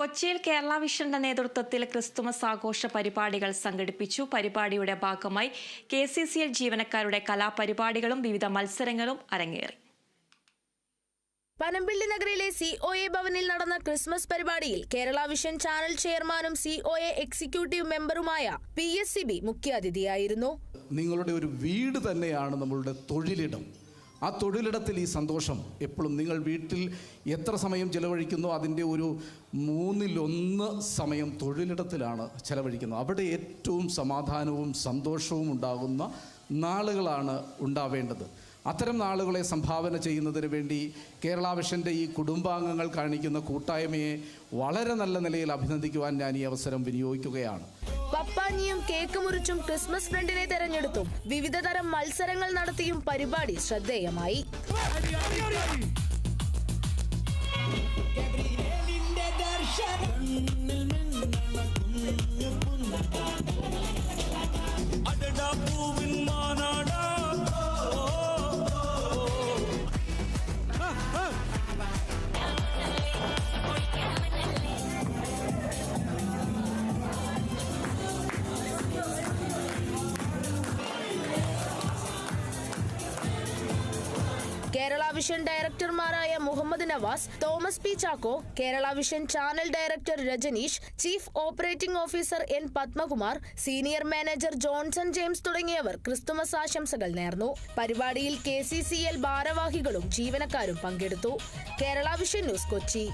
കൊച്ചിയിൽ കേരള വിഷന്റെ നേതൃത്വത്തിൽ ക്രിസ്തുമസ് ആഘോഷ പരിപാടികൾ സംഘടിപ്പിച്ചു. പരിപാടിയുടെ ഭാഗമായി KCCL ജീവനക്കാരുടെ കലാപരിപാടികളും വിവിധ മത്സരങ്ങളും അരങ്ങേറി. പനമ്പിള്ളി നഗറിലെ COA ഭവനിൽ നടന്ന ക്രിസ്മസ് പരിപാടിയിൽ കേരള വിഷൻ ചാനൽ ചെയർമാനും COA എക്സിക്യൂട്ടീവ് മെമ്പറുമായ PSCB മുഖ്യാതിഥിയായിരുന്നു. നിങ്ങളുടെ ഒരു വീട് തന്നെയാണ് നമ്മളുടെ തൊഴിലിടം. ആ തൊഴിലിടത്തിൽ ഈ സന്തോഷം എപ്പോഴും നിങ്ങൾ വീട്ടിൽ എത്ര സമയം ചിലവഴിക്കുന്നു അതിൻ്റെ ഒരു 1/3 സമയം തൊഴിലിടത്തിലാണ് ചിലവഴിക്കുന്നത്. അവിടെ ഏറ്റവും സമാധാനവും സന്തോഷവും ഉണ്ടാകുന്ന നാളുകളാണ് ഉണ്ടാവേണ്ടത്. അത്തരം നാളുകളെ സംഭാവന ചെയ്യുന്നതിന് വേണ്ടി കേരള വിഷൻ്റെ ഈ കുടുംബാംഗങ്ങൾ കാണിക്കുന്ന കൂട്ടായ്മയെ വളരെ നല്ല നിലയിൽ അഭിനന്ദിക്കുവാൻ ഞാൻ ഈ അവസരം വിനിയോഗിക്കുകയാണ്. പപ്പാനിയും കേക്ക് മുറിച്ചും ക്രിസ്മസ് ഫ്രണ്ടിനെ തെരഞ്ഞെടുത്തും വിവിധ തരം മത്സരങ്ങൾ നടത്തിയും പരിപാടി ശ്രദ്ധേയമായി. കേരള വിഷൻ ഡയറക്ടർമാരായ Muhammad Navas, Thomas P. Chacko, Kerala vision channel director Rajanish, chief operating officer N. Padmakumar, senior manager Johnson James തുടങ്ങിയവർ ക്രിസ്തുമസ് ആശംസകൾ നേർന്നു. പരിപാടിയിൽ KCCL ഭാരവാഹികളും ജീവനക്കാരും പങ്കെടുത്തു. Kerala vision news, Kochi.